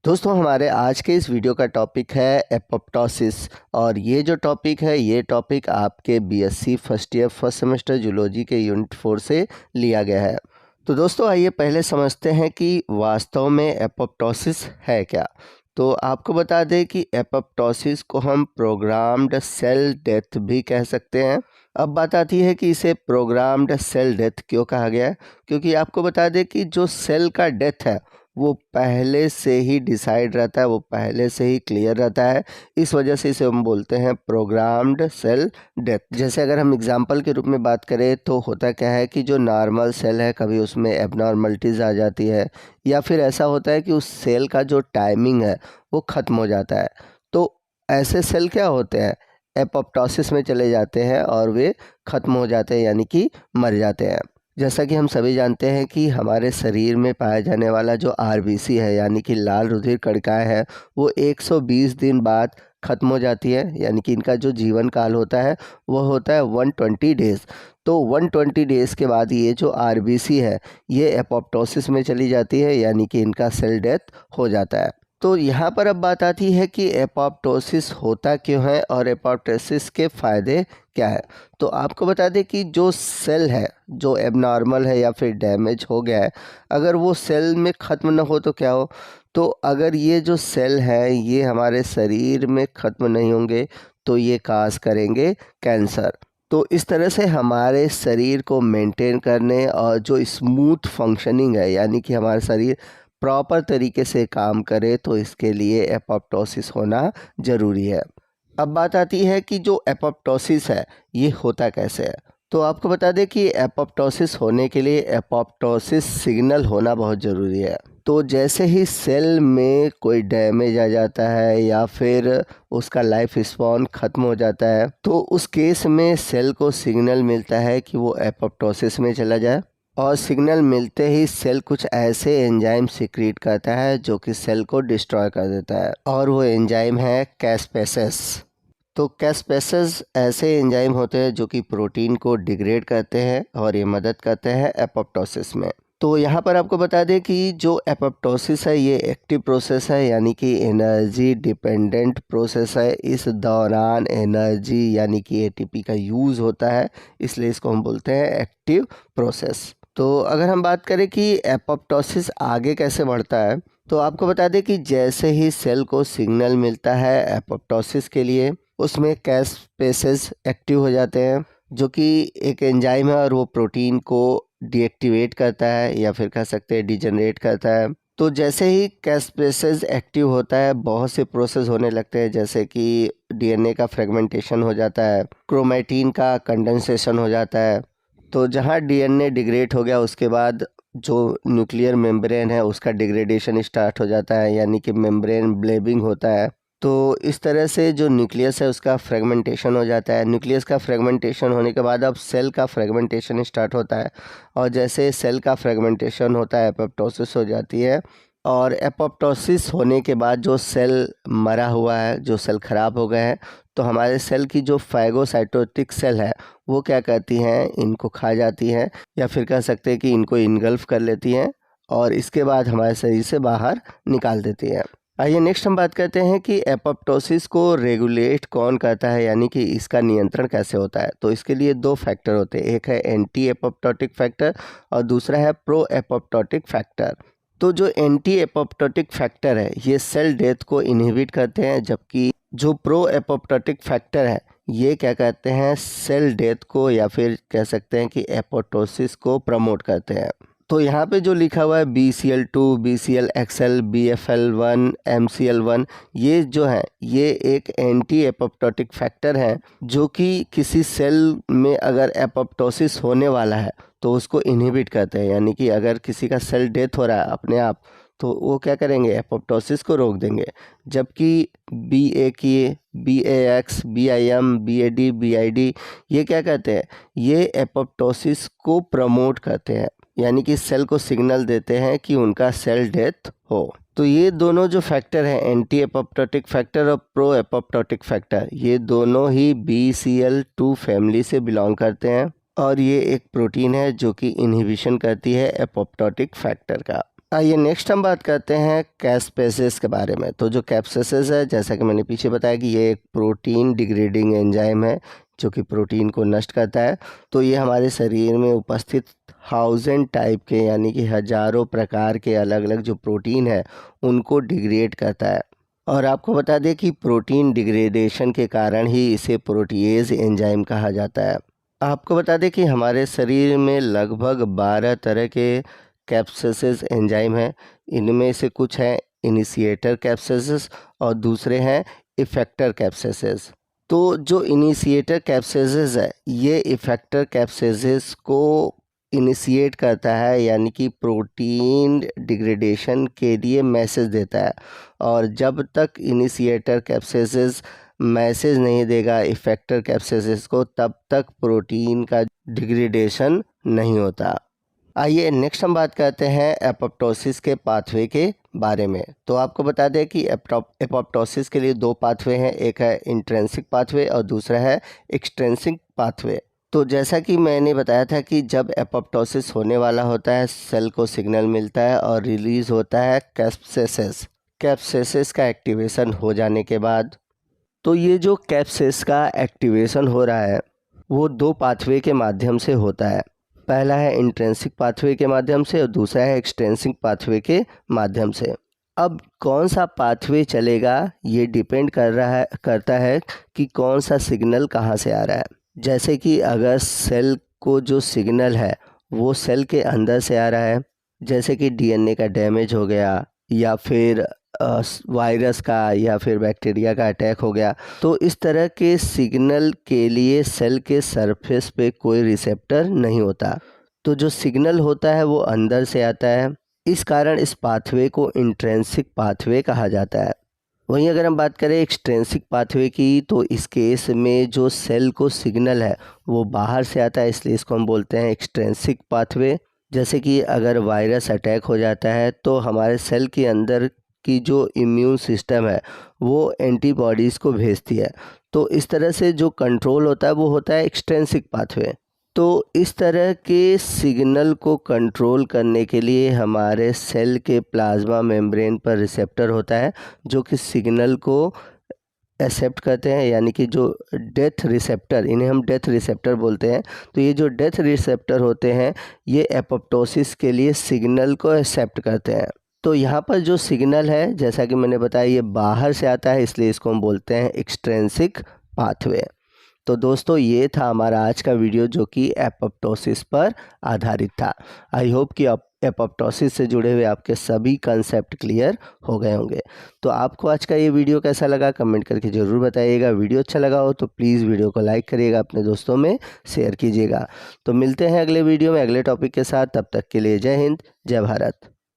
दोस्तों हमारे आज के इस वीडियो का टॉपिक है एपोप्टोसिस। और ये जो टॉपिक है ये टॉपिक आपके BSc first year first semester zoology के यूनिट 4 से लिया गया है। तो दोस्तों आइए पहले समझते हैं कि वास्तव में एपोप्टोसिस है क्या। तो आपको बता दें कि एपोप्टोसिस को हम प्रोग्राम्ड सेल डेथ भी कह सकते हैं। अब बात आती है कि इसे प्रोग्राम्ड सेल डेथ क्यों कहा गया है, क्योंकि आपको बता दें कि जो सेल का डेथ है वो पहले से ही डिसाइड रहता है, वो पहले से ही क्लियर रहता है। इस वजह से इसे हम बोलते हैं प्रोग्राम्ड सेल डेथ। जैसे अगर हम एग्जांपल के रूप में बात करें तो होता क्या है कि जो नॉर्मल सेल है कभी उसमें एबनॉर्मलिटीज़ आ जाती है, या फिर ऐसा होता है कि उस सेल का जो टाइमिंग है वो ख़त्म हो जाता है। तो ऐसे सेल क्या होते हैं, एपोप्टोसिस में चले जाते हैं और वे ख़त्म हो जाते हैं, यानी कि मर जाते हैं। जैसा कि हम सभी जानते हैं कि हमारे शरीर में पाया जाने वाला जो आरबीसी है यानी कि लाल रुधिर कणिकाएं है वो 120 दिन बाद ख़त्म हो जाती है, यानी कि इनका जो जीवन काल होता है वो होता है 120 डेज़। तो 120 डेज़ के बाद ये जो आरबीसी है ये एपोप्टोसिस में चली जाती है, यानी कि इनका सेल डेथ हो जाता है। तो यहाँ पर अब बात आती है कि एपोप्टोसिस होता क्यों है और एपोप्टोसिस के फ़ायदे क्या है। तो आपको बता दें कि जो सेल है जो एबनॉर्मल है या फिर डैमेज हो गया है, अगर वो सेल में ख़त्म न हो तो क्या हो। तो अगर ये जो सेल है ये हमारे शरीर में ख़त्म नहीं होंगे तो ये काज करेंगे कैंसर। तो इस तरह से हमारे शरीर को मेंटेन करने और जो स्मूथ फंक्शनिंग है यानी कि हमारा शरीर प्रॉपर तरीके से काम करे तो इसके लिए एपोप्टोसिस होना ज़रूरी है। अब बात आती है कि जो एपोप्टोसिस है ये होता कैसे है। तो आपको बता दें कि एपोप्टोसिस होने के लिए एपोप्टोसिस सिग्नल होना बहुत ज़रूरी है। तो जैसे ही सेल में कोई डैमेज आ जाता है या फिर उसका लाइफ स्पॉन ख़त्म हो जाता है तो उस केस में सेल को सिग्नल मिलता है कि वो एपोप्टोसिस में चला जाए, और सिग्नल मिलते ही सेल कुछ ऐसे एंजाइम सीक्रेट करता है जो कि सेल को डिस्ट्रॉय कर देता है, और वो एंजाइम है कैस्पेसेस। तो कैस्पेसेस ऐसे एंजाइम होते हैं जो कि प्रोटीन को डिग्रेड करते हैं और ये मदद करते हैं एपोप्टोसिस में। तो यहाँ पर आपको बता दें कि जो एपोप्टोसिस है ये एक्टिव प्रोसेस है, यानी कि एनर्जी डिपेंडेंट प्रोसेस है। इस दौरान एनर्जी यानी कि एटीपी का यूज़ होता है, इसलिए इसको हम बोलते हैं एक्टिव प्रोसेस। तो अगर हम बात करें कि एपोप्टोसिस आगे कैसे बढ़ता है, तो आपको बता दें कि जैसे ही सेल को सिग्नल मिलता है एपोप्टोसिस के लिए उसमें कैस्पेसेस एक्टिव हो जाते हैं जो कि एक एंजाइम है और वो प्रोटीन को डीएक्टिवेट करता है या फिर कह सकते हैं डिजनरेट करता है। तो जैसे ही कैस्पेसेस एक्टिव होता है बहुत से प्रोसेस होने लगते हैं, जैसे कि डीएनए का फ्रेगमेंटेशन हो जाता है, क्रोमैटिन का कंडेंसेशन हो जाता है। तो जहाँ डीएनए डिग्रेड हो गया उसके बाद जो न्यूक्लियर मेम्ब्रेन है उसका डिग्रेडेशन स्टार्ट हो जाता है, यानी कि मेम्ब्रेन ब्लेबिंग होता है। तो इस तरह से जो न्यूक्लियस है उसका फ्रेगमेंटेशन हो जाता है। न्यूक्लियस का फ्रेगमेंटेशन होने के बाद अब सेल का फ्रेगमेंटेशन स्टार्ट होता है, और जैसे सेल का फ्रेगमेंटेशन होता है एपोप्टोसिस हो जाती है। और एपोप्टोसिस होने के बाद जो सेल मरा हुआ है, जो सेल ख़राब हो गए हैं, तो हमारे सेल की जो फाइगोसाइटोटिक सेल है वो क्या करती हैं, इनको खा जाती हैं या फिर कह सकते हैं कि इनको इनगल्फ कर लेती हैं और इसके बाद हमारे शरीर से बाहर निकाल देती हैं। आइए नेक्स्ट हम बात करते हैं कि एपोप्टोसिस को रेगुलेट कौन करता है, यानी कि इसका नियंत्रण कैसे होता है। तो इसके लिए दो फैक्टर होते हैं, एक है एंटी एपोप्टोटिक फैक्टर और दूसरा है प्रो एपोप्टोटिक फैक्टर। तो जो एंटी एपोप्टोटिक फैक्टर है ये सेल डेथ को इनहिबिट करते हैं, जबकि जो प्रो एपोप्टोटिक फैक्टर है ये क्या कहते हैं, सेल डेथ को या फिर कह सकते हैं कि एपोप्टोसिस को प्रमोट करते हैं। तो यहाँ पे जो लिखा हुआ है BCL2, BCLXL, BFL1, MCL1, ये जो है ये एक एंटी एपोप्टोटिक फैक्टर है जो कि किसी सेल में अगर एपोप्टोसिस होने वाला है तो उसको इनहिबिट करते हैं, यानी कि अगर किसी का सेल डेथ हो रहा है अपने आप तो वो क्या करेंगे, एपोप्टोसिस को रोक देंगे। जबकि BAK, BAX, BIM, BAD, BID ये क्या कहते हैं, ये एपोप्टोसिस को प्रमोट करते हैं, यानी कि सेल को सिग्नल देते हैं कि उनका सेल डेथ हो। तो ये दोनों जो फैक्टर हैं एंटी एपोप्टोटिक फैक्टर और प्रो एपोप्टोटिक फैक्टर, ये दोनों ही BCL2 फैमिली से बिलोंग करते हैं और ये एक प्रोटीन है जो कि इनहिबिशन करती है एपोप्टोटिक फैक्टर का। आइए नेक्स्ट हम बात करते हैं कैस्पेसिस के बारे में। तो जो कैप्सेसिस है, जैसा कि मैंने पीछे बताया कि ये एक प्रोटीन डिग्रेडिंग एंजाइम है जो कि प्रोटीन को नष्ट करता है। तो ये हमारे शरीर में उपस्थित 1000 टाइप के यानी कि हज़ारों प्रकार के अलग अलग जो प्रोटीन है उनको डिग्रेड करता है। और आपको बता दें कि प्रोटीन डिग्रेडेशन के कारण ही इसे प्रोटीएज एंजाइम कहा जाता है। आपको बता दें कि हमारे शरीर में लगभग 12 तरह के कैप्सेसिस एंजाइम हैं। इनमें से कुछ हैं इनिशिएटर कैप्सेसिस और दूसरे हैं इफेक्टर कैप्सेसिस। तो जो इनिशिएटर कैप्सेसिस है, ये इफेक्टर कैप्सेसिस को इनिशिएट करता है यानी कि प्रोटीन डिग्रेडेशन के लिए मैसेज देता है। और जब तक इनिशिएटर कैप्सेसिस मैसेज नहीं देगा इफेक्टर कैप्सेसिस को, तब तक प्रोटीन का डिग्रेडेशन नहीं होता। आइए नेक्स्ट हम बात करते हैं एपोप्टोसिस के पाथवे के बारे में। तो आपको बता दें कि एपोप्टोसिस के लिए दो पाथवे हैं, एक है इंट्रिंसिक पाथवे और दूसरा है एक्सट्रिंसिक पाथवे। तो जैसा कि मैंने बताया था कि जब एपोप्टोसिस होने वाला होता है, सेल को सिग्नल मिलता है और रिलीज़ होता है कैप्सेसिस। कैप्सेसिस का एक्टिवेशन हो जाने के बाद, तो ये जो कैप्सेसिस का एक्टिवेशन हो रहा है वो दो पाथवे के माध्यम से होता है। पहला है इंट्रिंसिक पाथवे के माध्यम से और दूसरा है एक्सट्रिंसिक पाथवे के माध्यम से। अब कौन सा पाथवे चलेगा ये डिपेंड करता है कि कौन सा सिग्नल कहाँ से आ रहा है। जैसे कि अगर सेल को जो सिग्नल है वो सेल के अंदर से आ रहा है, जैसे कि डीएनए का डैमेज हो गया या फिर वायरस का या फिर बैक्टीरिया का अटैक हो गया, तो इस तरह के सिग्नल के लिए सेल के सरफेस पे कोई रिसेप्टर नहीं होता। तो जो सिग्नल होता है वो अंदर से आता है। इस कारण इस पाथवे को इंट्रिंसिक पाथवे कहा जाता है। वहीं अगर हम बात करें एक्सट्रिंसिक पाथवे की, तो इस केस में जो सेल को सिग्नल है वो बाहर से आता है, इसलिए इसको हम बोलते हैं एक्सट्रिंसिक पाथवे। जैसे कि अगर वायरस अटैक हो जाता है तो हमारे सेल के अंदर की जो इम्यून सिस्टम है वो एंटीबॉडीज़ को भेजती है। तो इस तरह से जो कंट्रोल होता है वो होता है एक्सट्रिंसिक पाथवे। तो इस तरह के सिग्नल को कंट्रोल करने के लिए हमारे सेल के प्लाज्मा मेम्ब्रेन पर रिसेप्टर होता है जो कि सिग्नल को एक्सेप्ट करते हैं, यानी कि जो डेथ रिसेप्टर, इन्हें हम डेथ रिसेप्टर बोलते हैं। तो ये जो डेथ रिसेप्टर होते हैं ये एपोप्टोसिस के लिए सिग्नल को एक्सेप्ट करते हैं। तो यहाँ पर जो सिग्नल है, जैसा कि मैंने बताया, ये बाहर से आता है, इसलिए इसको हम बोलते हैं एक्सट्रिंसिक पाथवे। तो दोस्तों ये था हमारा आज का वीडियो जो कि एपोप्टोसिस पर आधारित था। आई होप कि एपोप्टोसिस से जुड़े हुए आपके सभी कंसेप्ट क्लियर हो गए होंगे। तो आपको आज का ये वीडियो कैसा लगा कमेंट करके ज़रूर बताइएगा। वीडियो अच्छा लगा हो तो प्लीज़ वीडियो को लाइक करिएगा, अपने दोस्तों में शेयर कीजिएगा। तो मिलते हैं अगले वीडियो में अगले टॉपिक के साथ। तब तक के लिए जय हिंद, जय भारत।